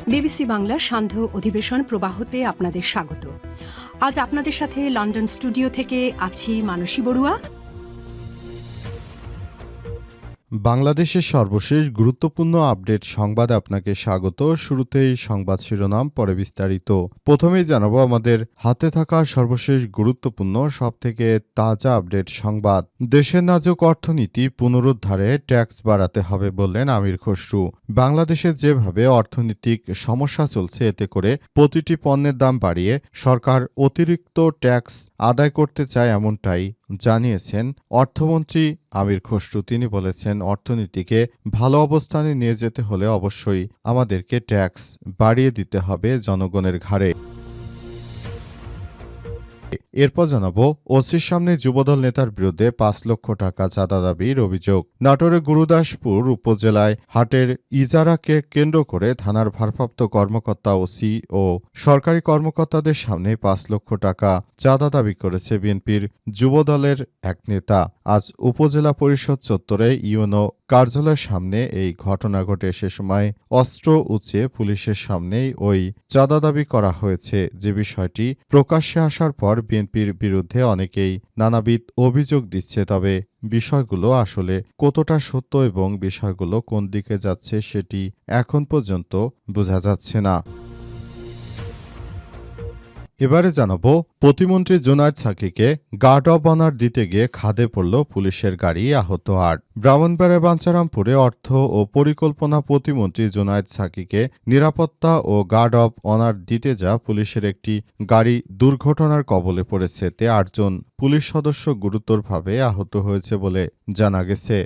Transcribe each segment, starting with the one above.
BBC বাংলার সান্ধ্য অধিবেশন প্রবাহতে আপনাদের স্বাগত। আজ আপনাদের সাথে লন্ডন স্টুডিও থেকে আছি মানসী বড়ুয়া। বাংলাদেশের সর্বশেষ গুরুত্বপূর্ণ আপডেট সংবাদে আপনাকে স্বাগত। শুরুতেই সংবাদ শিরোনাম, পরে বিস্তারিত। প্রথমেই জানাবো আমাদের হাতে থাকা সর্বশেষ গুরুত্বপূর্ণ সবথেকে তাজা আপডেট সংবাদ। দেশের নাজুক অর্থনীতি পুনরুদ্ধারে ট্যাক্স বাড়াতে হবে বললেন আমির খসরু। বাংলাদেশে যেভাবে অর্থনৈতিক সমস্যা চলছে, এতে করে প্রতিটি পণ্যের দাম বাড়িয়ে সরকার অতিরিক্ত ট্যাক্স আদায় করতে চায়, এমনটাই জানিয়েছেন অর্থমন্ত্রী আমির খসরু। তিনি বলেছেন, অর্থনীতিকে ভালো অবস্থানে নিয়ে যেতে হলে অবশ্যই আমাদেরকে ট্যাক্স বাড়িয়ে দিতে হবে জনগণের ঘাড়ে। এরপর জানাবো, ওসির সামনে যুবদল নেতার বিরুদ্ধে ৫ লক্ষ টাকা চাঁদা দাবির অভিযোগ। নাটোরের গুরুদাসপুর উপজেলায় হাটের ইজারাকে কেন্দ্র করে থানার ভারপ্রাপ্ত কর্মকর্তা, ওসি ও সরকারি কর্মকর্তাদের সামনে ৫ লক্ষ টাকা চাঁদা দাবি করেছে বিএনপির যুবদলের এক নেতা। আজ উপজেলা পরিষদ চত্বরে ইউনো কার্যালয়ের সামনে এই ঘটনা ঘটে। সে সময় অস্ত্র উঁচিয়ে পুলিশের সামনেই ওই চাঁদা দাবি করা হয়েছে। যে বিষয়টি প্রকাশ্যে আসার পর বিএনপির বিরুদ্ধে অনেকেই নানাবিধ অভিযোগ দিচ্ছে। তবে বিষয়গুলো আসলে কতটা সত্য এবং বিষয়গুলো কোন দিকে যাচ্ছে সেটি এখন পর্যন্ত বোঝা যাচ্ছে না। এবারে জানাবো, প্রতিমন্ত্রী জুনায়েদ সাকিকে গার্ড অব অনার দিতে গিয়ে খাদে পড়ল পুলিশের গাড়ি, আহত ৮। ব্রাহ্মণবাড়িয়ার বাঞ্ছারামপুরে অর্থ ও পরিকল্পনা প্রতিমন্ত্রী জুনায়েদ সাকিকে নিরাপত্তা ও গার্ড অব অনার দিতে যা পুলিশের একটি গাড়ি দুর্ঘটনার কবলে পড়েছে। এতে ৮ জন পুলিশ সদস্য গুরুতরভাবে আহত হয়েছে বলে জানা গেছে।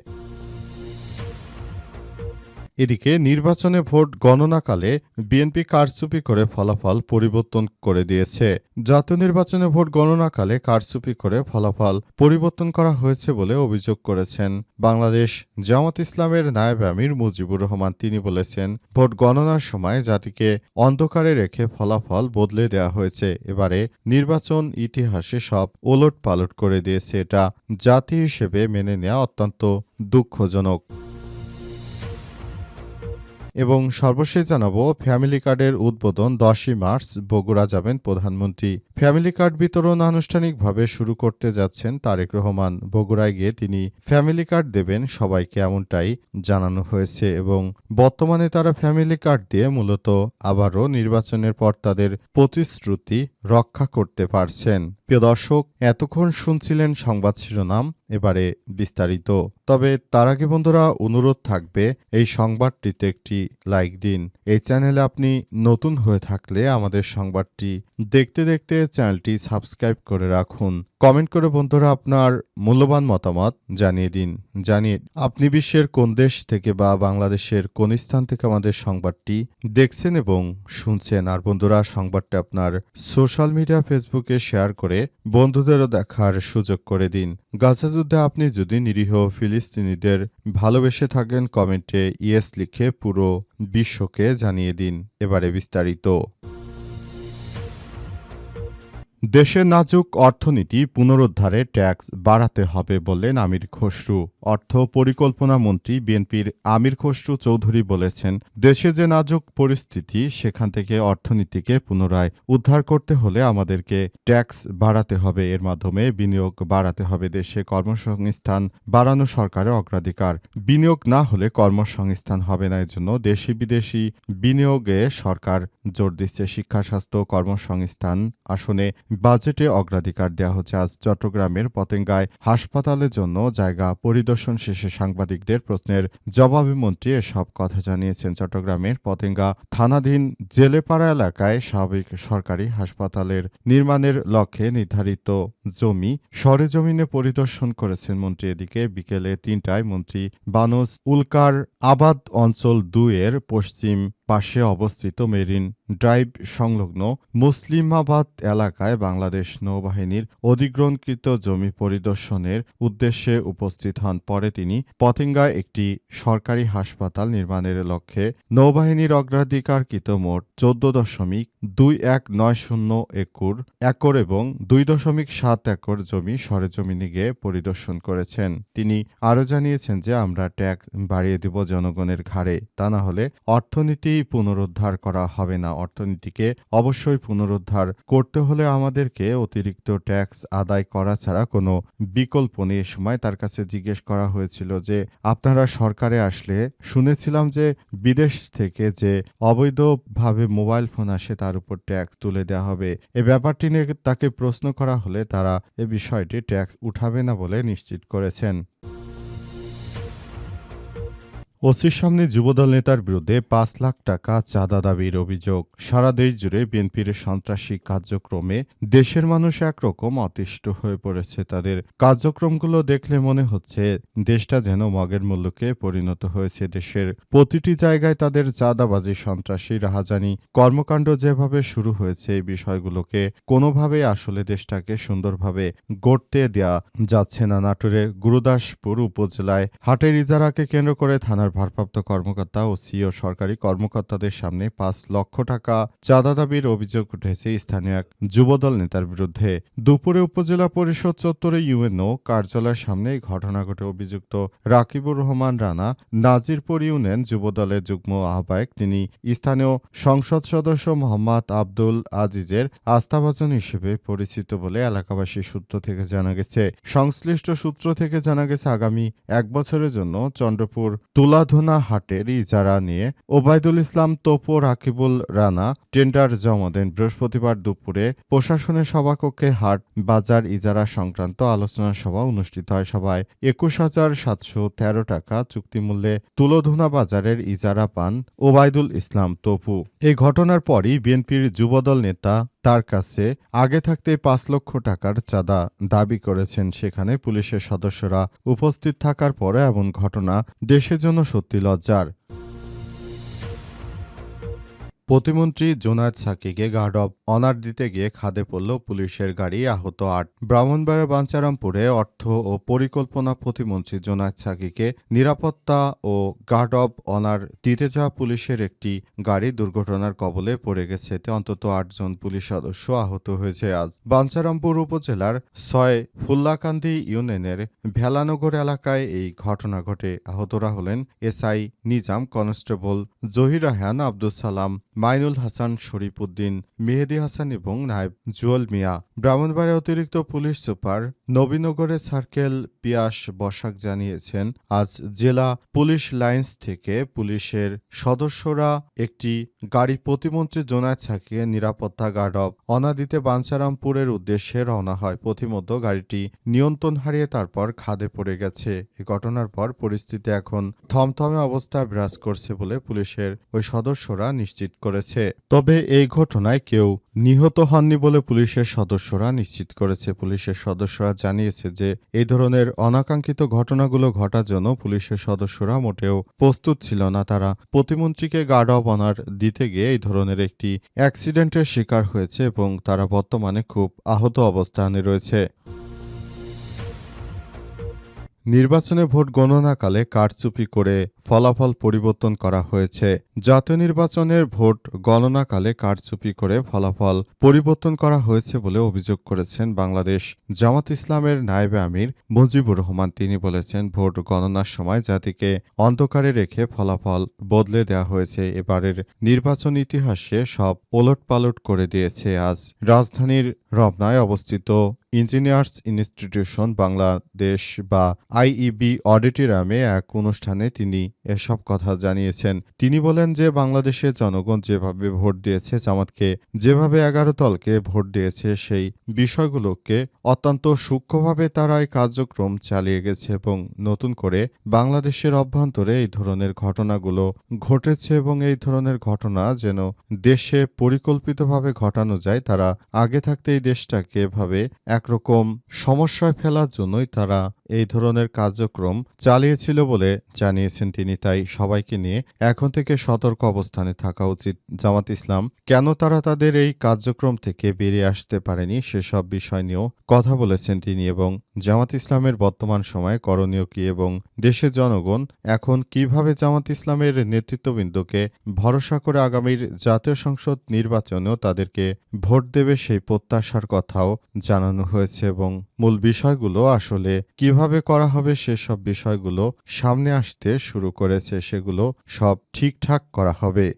এদিকে নির্বাচনে ভোট গণনাকালে বিএনপি কারচুপি করে ফলাফল পরিবর্তন করে দিয়েছে। জাতীয় নির্বাচনে ভোট গণনাকালে কারচুপি করে ফলাফল পরিবর্তন করা হয়েছে বলে অভিযোগ করেছেন বাংলাদেশ জামাত ইসলামের নায়েব আমির মুজিবুর রহমান। তিনি বলেছেন, ভোট গণনার সময় জাতিকে অন্ধকারে রেখে ফলাফল বদলে দেওয়া হয়েছে। এবারে নির্বাচন ইতিহাসে সব ওলট পালট করে দিয়েছে। এটা জাতি হিসেবে মেনে নেওয়া অত্যন্ত দুঃখজনক। এবং সর্বশেষ জানাবো, ফ্যামিলি কার্ডের উদ্বোধন ১০ই মার্চ বগুড়া যাবেন প্রধানমন্ত্রী। ফ্যামিলি কার্ড বিতরণ আনুষ্ঠানিকভাবে শুরু করতে যাচ্ছেন তারেক রহমান। বগুড়ায় গিয়ে তিনি ফ্যামিলি কার্ড দেবেন সবাইকে, এমনটাই জানানো হয়েছে। এবং বর্তমানে তারা ফ্যামিলি কার্ড দিয়ে মূলত আবারও নির্বাচনের পর তাদের প্রতিশ্রুতি রক্ষা করতে পারছেন। প্রিয় দর্শক, এতক্ষণ শুনছিলেন সংবাদ শিরোনাম, এবারে বিস্তারিত। তবে তার আগে বন্ধুরা, অনুরোধ থাকবে এই সংবাদটিতে একটি লাইক দিন। এই চ্যানেলে আপনি নতুন হয়ে থাকলে আমাদের সংবাদটি দেখতে দেখতে চ্যানেলটি সাবস্ক্রাইব করে রাখুন। কমেন্ট করে বন্ধুরা আপনার মূল্যবান মতামত জানিয়ে দিন। আপনি বিশ্বের কোন দেশ থেকে বা বাংলাদেশের কোন স্থান থেকে আমাদের সংবাদটি দেখছেন এবং শুনছেন। আর বন্ধুরা, সংবাদটা আপনার সোশ্যাল মিডিয়া ফেসবুকে শেয়ার করে বন্ধুদেরও দেখার সুযোগ করে দিন। গাজা যুদ্ধে আপনি যদি নিরীহ ফিলিস্তিনিদের ভালোবেসে থাকেন, কমেন্টে ইয়েস লিখে পুরো বিশ্বকে জানিয়ে দিন। এবারে বিস্তারিত। দেশের নাজুক অর্থনীতি পুনরুদ্ধারে ট্যাক্স বাড়াতে হবে বললেন আমির খসরু। অর্থ পরিকল্পনা মন্ত্রী বিএনপির আমির খসরু চৌধুরী বলেছেন, দেশে যে নাজুক পরিস্থিতি, সেখান থেকে অর্থনীতিকে পুনরায় উদ্ধার করতে হলে আমাদেরকে ট্যাক্স বাড়াতে হবে। এর মাধ্যমে বিনিয়োগ বাড়াতে হবে। দেশে কর্মসংস্থান বাড়ানো সরকারের অগ্রাধিকার। বিনিয়োগ না হলে কর্মসংস্থান হবে না। এজন্য দেশি বিদেশি বিনিয়োগে সরকার জোর দিচ্ছে। শিক্ষা, স্বাস্থ্য, কর্মসংস্থান আসনে বাজেটে অগ্রাধিকার দেওয়া হচ্ছে। আজ চট্টগ্রামের পতেঙ্গায় হাসপাতালের জন্য জায়গা পরিদর্শন শেষে সাংবাদিকদের প্রশ্নের জবাবে মন্ত্রী এসব কথা জানিয়েছেন। চট্টগ্রামের পতেঙ্গা থানাধীন জেলেপাড়া এলাকায় স্বাভাবিক সরকারি হাসপাতালের নির্মাণের লক্ষ্যে নির্ধারিত জমি সরেজমিনে পরিদর্শন করেছেন মন্ত্রী। এদিকে বিকেলে ৩টায় মন্ত্রী বানস উল্কার আবাদ অঞ্চল ২ এর পশ্চিম পাশে অবস্থিত মেরিন ড্রাইভ সংলগ্ন মুসলিমাবাদ এলাকায় বাংলাদেশ নৌবাহিনীর অধিগ্রহণকৃত জমি পরিদর্শনের উদ্দেশ্যে উপস্থিত হন। পরে তিনি পতেঙ্গায় একটি সরকারি হাসপাতাল নির্মাণের লক্ষ্যে নৌবাহিনীর অগ্রাধিকারকৃত মোট ১৪.2190 একর এবং ২.৭ 7 একর জমি সরেজমিনে গিয়ে পরিদর্শন করেছেন। তিনি আরও জানিয়েছেন যে আমরা ট্যাক্স বাড়িয়ে দেব জনগণের ঘাড়ে, তা না হলে অর্থনীতি পুনরুদ্ধার করা হবে না। অর্থনীতিকে অবশ্যই পুনরুদ্ধার করতে হলে আমাদেরকে অতিরিক্ত ট্যাক্স আদায় করা ছাড়া কোনো বিকল্প নেই। এ সময় তার কাছে জিজ্ঞেস করা হয়েছিল যে আপনারা সরকারে আসলে শুনেছিলাম যে বিদেশ থেকে যে অবৈধভাবে মোবাইল ফোন আসে তার উপর ট্যাক্স তুলে দেওয়া হবে। এ ব্যাপারটি নিয়ে তাকে প্রশ্ন করা হলে তারা এ বিষয়টি ট্যাক্স উঠাবে না বলে নিশ্চিত করেছেন। ওসির সামনে যুবদল নেতার বিরুদ্ধে ৫ লাখ টাকা চাঁদা দাবির অভিযোগ। সারা দেশ জুড়ে বিএনপির সন্ত্রাসী কার্যক্রমে দেশের মানুষ একরকম অতিষ্ঠ হয়ে পড়েছে। তাদের কার্যক্রমগুলো দেখলে মনে হচ্ছে দেশটা যেন মগের মুল্লুকে পরিণত হয়েছে। দেশের প্রতিটি জায়গায় তাদের চাঁদাবাজি, সন্ত্রাসী, রাহাজানি কর্মকাণ্ড যেভাবে শুরু হয়েছে, এই বিষয়গুলোকে কোনোভাবেই আসলে দেশটাকে সুন্দরভাবে গড়তে দেয়া যাচ্ছে না। নাটোরের গুরুদাসপুর উপজেলায় হাটের ইজারাকে কেন্দ্র করে থানার ভারপ্রাপ্ত কর্মকর্তা ও সিও সরকারি কর্মকর্তাদের সামনে ৫ লক্ষ টাকা চাঁদা দাবির অভিযোগ উঠেছে স্থানীয় এক যুবদল নেতার বিরুদ্ধে। দুপুরে উপজেলা পরিষদ চত্বরে ইউএনও কার্যালয়ের সামনে এই ঘটনা ঘটে। অভিযুক্ত রাকিবুর রহমান রানা নাজিরপুর ইউনিয়ন যুবদলের যুগ্ম আহ্বায়ক। তিনি স্থানীয় সংসদ সদস্য মোহাম্মদ আব্দুল আজিজের আস্থাভাজন হিসেবে পরিচিত বলে এলাকাবাসী সূত্র থেকে জানা গেছে। সংশ্লিষ্ট সূত্র থেকে জানা গেছে আগামী ১ বছরের জন্য চন্দ্রপুর তুলাধুনা হাটের ইজারা নিয়ে ওবায়দুল ইসলাম তোপো রাকিবুল রানা টেন্ডার জমা দেন। বৃহস্পতিবার দুপুরে প্রশাসনের সভাকক্ষে হাট বাজার ইজারা সংক্রান্ত আলোচনা সভা অনুষ্ঠিত হয়। সভায় ২১,৭১৩ টাকা চুক্তিমূল্যে তুলাধুনা বাজারের ইজারা পান ওবায়দুল ইসলাম তোপু। এই ঘটনার পরই বিএনপির যুবদল নেতা তার কাছে আগে থাকতে ৫ লক্ষ টাকার চাঁদা দাবি করেছেন। সেখানে পুলিশের সদস্যরা উপস্থিত থাকার পরে এমন ঘটনা দেশের জন্য সত্যি লজ্জার। প্রতিমন্ত্রী জোনায়েদ সাকিকে গার্ড অব অনার দিতে গিয়ে খাদে পড়ল পুলিশের গাড়ি, আহত ৮। ব্রাহ্মণবাড়িয়ার বাঞ্ছারামপুরে অর্থ ও পরিকল্পনা প্রতিমন্ত্রী জোনায়েদ সাকিকে নিরাপত্তা ও গার্ড অব অনার দিতে যাওয়া পুলিশের একটি গাড়ি দুর্ঘটনার কবলে পড়ে গেছে। এতে অন্তত ৮ জন পুলিশ সদস্য আহত হয়েছে। আজ বাঞ্ছারামপুর উপজেলার ৬ ফুল্লাকান্দি ইউনিয়নের ভেলানগর এলাকায় এই ঘটনা ঘটে। আহতরা হলেন এসআই নিজাম, কনস্টেবল জহির রায়হান, আব্দুল সালাম, মাইনুল হাসান, শরীফ উদ্দিন, মেহেদি হাসান এবং নায়েব জুয়েল মিয়া। ব্রাহ্মণবাড়িয়া অতিরিক্ত পুলিশ সুপার নবীনগরের সার্কেল পিয়াস বসাক জানিয়েছেন, আজ জেলা পুলিশ লাইন্স থেকে পুলিশের সদস্যরা একটি গাড়ি প্রতিমন্ত্রী জোনায়েদ সাকিকে নিরাপত্তা গার্ড অব অনার দিতে বাঞ্ছারামপুরের উদ্দেশ্যে রওনা হয়। পথিমধ্যে গাড়িটি নিয়ন্ত্রণ হারিয়ে তারপর খাদে পড়ে গেছে। এই ঘটনার পর পরিস্থিতি এখন থমথমে অবস্থা বিরাজ করছে বলে পুলিশের ওই সদস্যরা নিশ্চিত করেছে। তবে এই ঘটনায় কেউ নিহত হননি বলে পুলিশের সদস্যরা নিশ্চিত করেছে। পুলিশের সদস্যরা জানিয়েছে যে এই ধরনের অনাকাঙ্ক্ষিত ঘটনাগুলো ঘটার জন্য পুলিশের সদস্যরা মোটেও প্রস্তুত ছিল না। তারা প্রতিমন্ত্রীকে গার্ড অব অনার দিতে গিয়ে এই ধরনের একটি অ্যাক্সিডেন্টের শিকার হয়েছে এবং তারা বর্তমানে খুব আহত অবস্থানে রয়েছে। নির্বাচনে ভোট গণনাকালে কারচুপি করে ফলাফল পরিবর্তন করা হয়েছে। জাতীয় নির্বাচনের ভোট গণনাকালে কারচুপি করে ফলাফল পরিবর্তন করা হয়েছে বলে অভিযোগ করেছেন বাংলাদেশ জামাত ইসলামের নায়েবে আমির মুজিবুর রহমান। তিনি বলেছেন, ভোট গণনার সময় জাতিকে অন্ধকারে রেখে ফলাফল বদলে দেওয়া হয়েছে। এবারের নির্বাচন ইতিহাসে সব ওলটপালট করে দিয়েছে। আজ রাজধানীর রমনায় অবস্থিত ইঞ্জিনিয়ার্স ইনস্টিটিউশন বাংলাদেশ বা আইইবি অডিটোরিয়ামে এক অনুষ্ঠানে তিনি এসব কথা জানিয়েছেন। তিনি বলেন যে বাংলাদেশের জনগণ যেভাবে ভোট দিয়েছে, জামাতকে যেভাবে ১১ দলকে ভোট দিয়েছে, সেই বিষয়গুলোকে অত্যন্ত সূক্ষ্মভাবে তারা এই কার্যক্রম চালিয়ে গেছে এবং নতুন করে বাংলাদেশের অভ্যন্তরে এই ধরনের ঘটনাগুলো ঘটেছে এবং এই ধরনের ঘটনা যেন দেশে পরিকল্পিতভাবে ঘটানো যায়, তারা আগে থাকতে এই দেশটাকে এভাবে একরকম সমস্যায় ফেলার জন্যই তারা এই ধরনের কার্যক্রম চালিয়েছিল বলে জানিয়েছেন তিনি। তাই সবাইকে নিয়ে এখন থেকে সতর্ক অবস্থানে থাকা উচিত। জামাত ইসলাম কেন তারা তাদের এই কার্যক্রম থেকে বেরিয়ে আসতে পারেনি সেসব বিষয় নিয়েও কথা বলেছেন তিনি এবং জামাত ইসলামের বর্তমান সময়ে করণীয় কি এবং দেশের জনগণ এখন কিভাবে জামাত ইসলামের নেতৃত্ববৃন্দকে ভরসা করে আগামীর জাতীয় সংসদ নির্বাচনেও তাদেরকে ভোট দেবে সেই প্রত্যাশার কথাও জানানো হয়েছে এবং মূল বিষয়গুলো আসলে কিভাবে করা হবে সেসব বিষয়গুলো সামনে আসতে শুরু করেছে, সেগুলো সব ঠিকঠাক করা হবে।